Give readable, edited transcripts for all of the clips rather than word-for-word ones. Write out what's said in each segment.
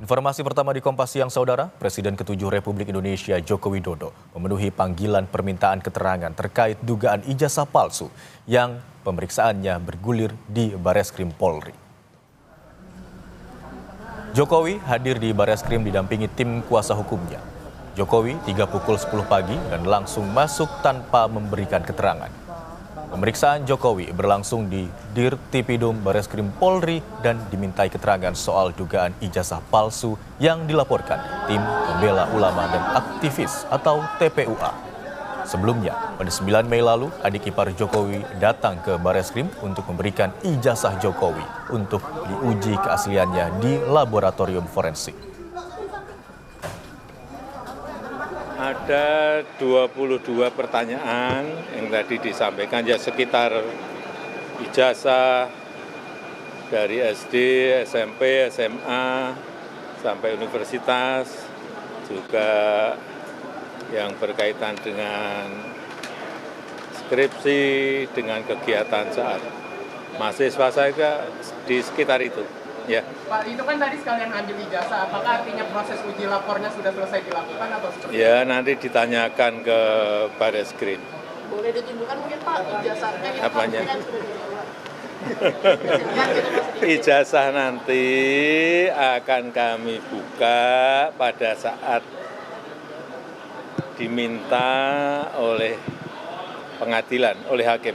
Informasi pertama di Kompas Siang, Saudara. Presiden ke-7 Republik Indonesia Joko Widodo memenuhi panggilan permintaan keterangan terkait dugaan ijazah palsu yang pemeriksaannya bergulir di Bareskrim Polri. Jokowi hadir di Bareskrim didampingi tim kuasa hukumnya. Jokowi tiba pukul 10 pagi dan langsung masuk tanpa memberikan keterangan. Pemeriksaan Jokowi berlangsung di Dirtipidum Bareskrim Polri dan dimintai keterangan soal dugaan ijazah palsu yang dilaporkan tim pembela ulama dan aktivis atau TPUA. Sebelumnya, pada 9 Mei lalu, adik ipar Jokowi datang ke Bareskrim untuk memberikan ijazah Jokowi untuk diuji keasliannya di laboratorium forensik. Ada 22 pertanyaan yang tadi disampaikan, ya sekitar ijazah dari SD, SMP, SMA, sampai universitas, juga yang berkaitan dengan skripsi, dengan kegiatan saat mahasiswa saya di sekitar itu. Ya. Pak, itu kan tadi sekalian ambil ijazah, apakah artinya proses uji lapornya sudah selesai dilakukan atau seperti itu? Ya, nanti ditanyakan ke Bareskrim. Boleh ditunjukkan mungkin Pak ijazahnya? Apanya? Ijazah nanti akan kami buka pada saat diminta oleh pengadilan, oleh hakim.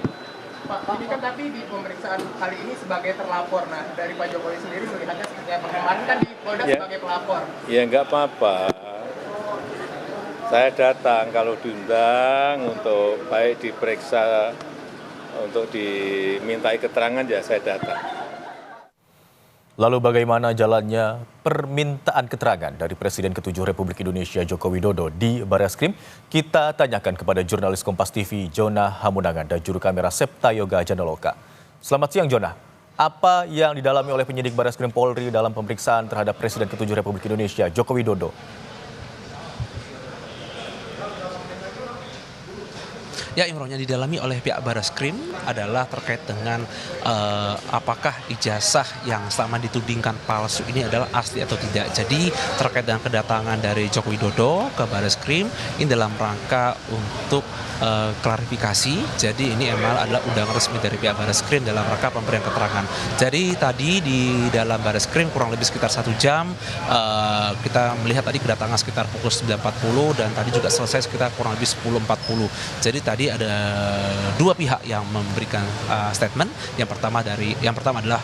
Pak, ini kan tapi di pemeriksaan kali ini sebagai terlapor. Nah, dari Pak Jokowi sendiri melihatnya seperti apa? Kemarin kan di Polda sebagai pelapor. Ya, nggak apa-apa. Saya datang kalau diundang untuk baik diperiksa, untuk dimintai keterangan, ya saya datang. Lalu bagaimana jalannya permintaan keterangan dari Presiden ke-7 Republik Indonesia Joko Widodo di Bareskrim? Kita tanyakan kepada jurnalis Kompas TV Jona Hamunangan dan juru kamera Septa Yoga Janaloka. Selamat siang Jona, apa yang didalami oleh penyidik Bareskrim Polri dalam pemeriksaan terhadap Presiden ke-7 Republik Indonesia Joko Widodo? Ya, Imron, yang didalami oleh pihak Bareskrim adalah terkait dengan apakah ijazah yang selama ditudingkan palsu ini adalah asli atau tidak. Jadi terkait dengan kedatangan dari Joko Widodo ke Bareskrim ini dalam rangka untuk klarifikasi. Jadi ini emang adalah undangan resmi dari pihak Bareskrim dalam rangka pemberian keterangan. Jadi tadi di dalam Bareskrim kurang lebih sekitar 1 jam kita melihat tadi kedatangan sekitar pukul 9.40 dan tadi juga selesai sekitar kurang lebih 10.40. Jadi tadi ada 2 pihak yang memberikan statement. Yang pertama adalah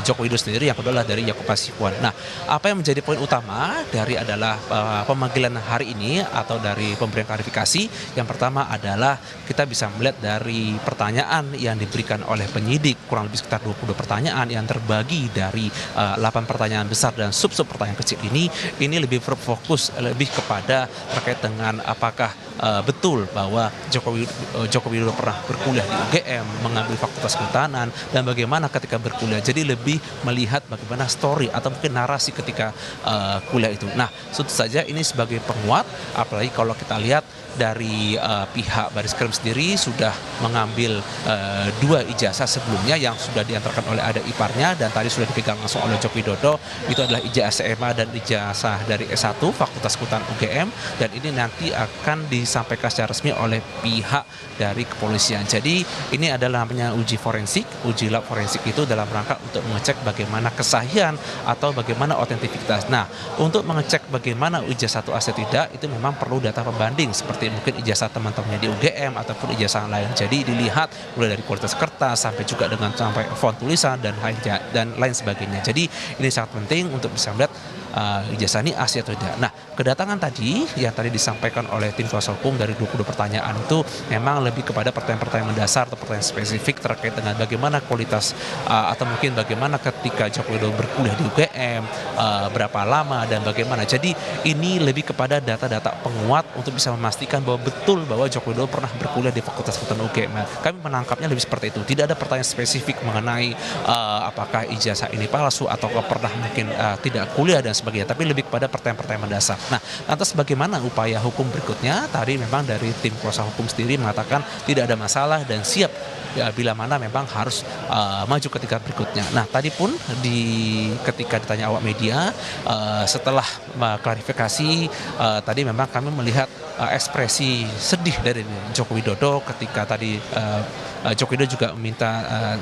Joko Widodo sendiri, yang kedua adalah dari Yakub Hasibuan. Nah, apa yang menjadi poin utama dari adalah pemanggilan hari ini atau dari pemberian klarifikasi? Yang pertama adalah kita bisa melihat dari pertanyaan yang diberikan oleh penyidik, kurang lebih sekitar 22 pertanyaan yang terbagi dari 8 pertanyaan besar dan sub-sub pertanyaan kecil ini lebih berfokus lebih kepada terkait dengan apakah betul bahwa Joko Widodo pernah berkuliah di UGM, mengambil Fakultas Kehutanan, dan bagaimana ketika berkuliah. Jadi lebih melihat bagaimana story atau mungkin narasi ketika kuliah itu. Nah, tentu saja ini sebagai penguat, apalagi kalau kita lihat dari pihak Bareskrim sendiri sudah mengambil 2 ijazah sebelumnya yang sudah diantarkan oleh adik iparnya dan tadi sudah dipegang langsung oleh Joko Widodo. Itu adalah ijazah SMA dan ijazah dari S1 Fakultas Kehutanan UGM, dan ini nanti akan disampaikan secara resmi oleh pihak dari kepolisian. Jadi ini adalah namanya uji forensik, uji lab forensik itu dalam rangka untuk mengecek bagaimana kesahihan atau bagaimana otentivitas. Nah, untuk mengecek bagaimana ijazah itu asli tidak, itu memang perlu data pembanding seperti mungkin ijazah teman-temannya di UGM ataupun ijazah lain. Jadi dilihat mulai dari kualitas kertas sampai juga dengan sampai font tulisan dan lain sebagainya. Jadi ini sangat penting untuk bisa melihat ijazah ini asli atau tidak. Nah, kedatangan tadi yang tadi disampaikan oleh tim kuasa hukum dari 22 pertanyaan itu memang lebih kepada pertanyaan-pertanyaan mendasar atau pertanyaan spesifik terkait dengan bagaimana kualitas atau mungkin bagaimana ketika Joko Widodo berkuliah di UGM, berapa lama dan bagaimana. Jadi ini lebih kepada data-data penguat untuk bisa memastikan bahwa betul bahwa Joko Widodo pernah berkuliah di Fakultas Kehutanan UGM. Kami menangkapnya lebih seperti itu. Tidak ada pertanyaan spesifik mengenai apakah ijazah ini palsu atau pernah mungkin tidak kuliah dan sebagainya, tapi lebih kepada pertanyaan-pertanyaan mendasar. Nah, lantas bagaimana upaya hukum berikutnya? Tadi memang dari tim kuasa hukum sendiri mengatakan tidak ada masalah dan siap ya, bila mana memang harus maju ke tingkat berikutnya. Nah, tadi pun ketika ditanya awak media setelah klarifikasi tadi memang kami melihat ekspresi sedih dari Joko Widodo ketika tadi Joko Widodo juga meminta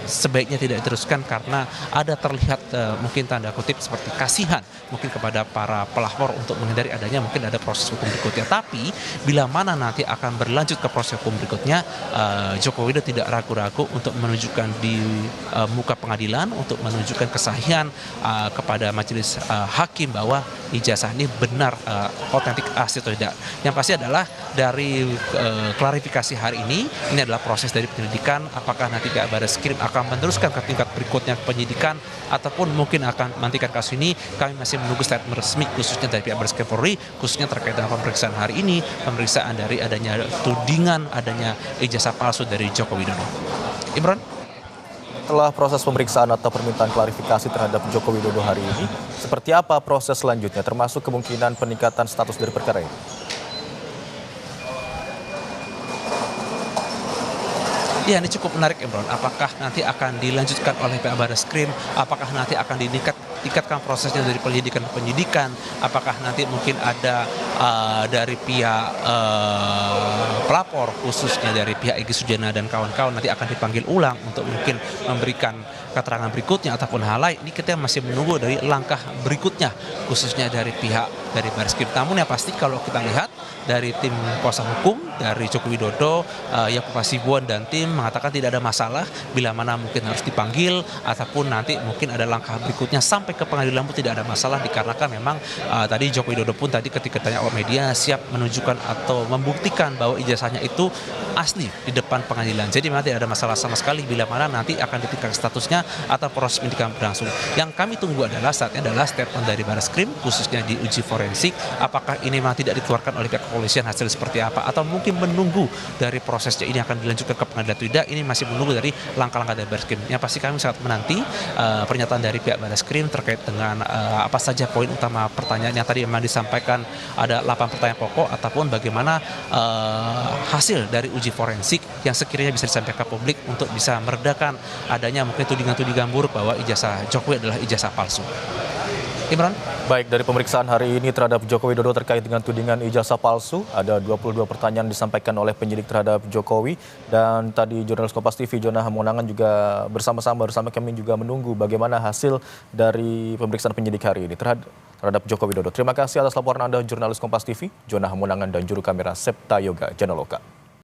sebaiknya tidak diteruskan karena ada terlihat mungkin tanda kutip seperti kasihan mungkin kepada para pelapor untuk menghindari adanya mungkin ada proses hukum berikutnya. Tapi bila mana nanti akan berlanjut ke proses hukum berikutnya, Joko Widodo tidak ragu-ragu untuk menunjukkan di muka pengadilan untuk menunjukkan kesahihan kepada majelis hakim bahwa ijazah ini benar otentik asli atau tidak. Yang pasti adalah dari klarifikasi hari ini adalah proses dari penyelidikan, apakah nanti pihak Barreskrim akan meneruskan ke tingkat berikutnya penyidikan ataupun mungkin akan menghentikan kasus ini. Kami masih menunggu statement resmi khususnya dari pihak Barreskrim Polri khususnya terkait dengan pemeriksaan hari ini, pemeriksaan dari adanya tudingan adanya ijazah palsu dari Joko Widodo. Imron? Setelah proses pemeriksaan atau permintaan klarifikasi terhadap Joko Widodo hari ini, seperti apa proses selanjutnya termasuk kemungkinan peningkatan status dari perkara ini? Ya, ini cukup menarik, Imron. Apakah nanti akan dilanjutkan oleh pihak Barreskrim? Apakah nanti akan ditingkatkan prosesnya dari penyidikan ke penyidikan? Apakah nanti mungkin ada dari pihak pelapor, khususnya dari pihak Egy Sujana dan kawan-kawan nanti akan dipanggil ulang untuk mungkin memberikan keterangan berikutnya ataupun hal lain? Ini kita masih menunggu dari langkah berikutnya, khususnya dari pihak dari Barreskrim. Namun yang pasti kalau kita lihat dari tim kuasa hukum dari Joko Widodo, Yakub Hasibuan dan tim mengatakan tidak ada masalah bila mana mungkin harus dipanggil ataupun nanti mungkin ada langkah berikutnya sampai ke pengadilan pun tidak ada masalah dikarenakan memang tadi Joko Widodo pun tadi ketika tanya awak media siap menunjukkan atau membuktikan bahwa ijazahnya itu asli di depan pengadilan. Jadi memang tidak ada masalah sama sekali bila mana nanti akan ditingkatkan statusnya atau proses penyidikan berlangsung. Yang kami tunggu adalah saatnya adalah statement dari Barreskrim khususnya di uji forensik, apakah ini memang tidak dikeluarkan oleh pihak kepolisian hasil seperti apa atau mungkin menunggu dari prosesnya ini akan dilanjutkan ke pengadilan atau tidak. Ini masih menunggu dari langkah-langkah dari Barreskrim. Yang pasti kami sangat menanti pernyataan dari pihak Barreskrim terkait dengan apa saja poin utama pertanyaan yang tadi memang disampaikan, ada 8 pertanyaan pokok ataupun bagaimana hasil dari uji forensik yang sekiranya bisa disampaikan ke publik untuk bisa meredakan adanya mungkin tudingan-tudingan buruk bahwa ijazah Jokowi adalah ijazah palsu. Imran? Baik, dari pemeriksaan hari ini terhadap Joko Widodo terkait dengan tudingan ijazah palsu, ada 22 pertanyaan disampaikan oleh penyidik terhadap Jokowi. Dan tadi jurnalis Kompas TV, Jonah Hamonangan juga bersama kami juga menunggu bagaimana hasil dari pemeriksaan penyidik hari ini terhadap Joko Widodo. Terima kasih atas laporan Anda, jurnalis Kompas TV, Jonah Hamonangan dan juru kamera Septa Yoga Janaloka.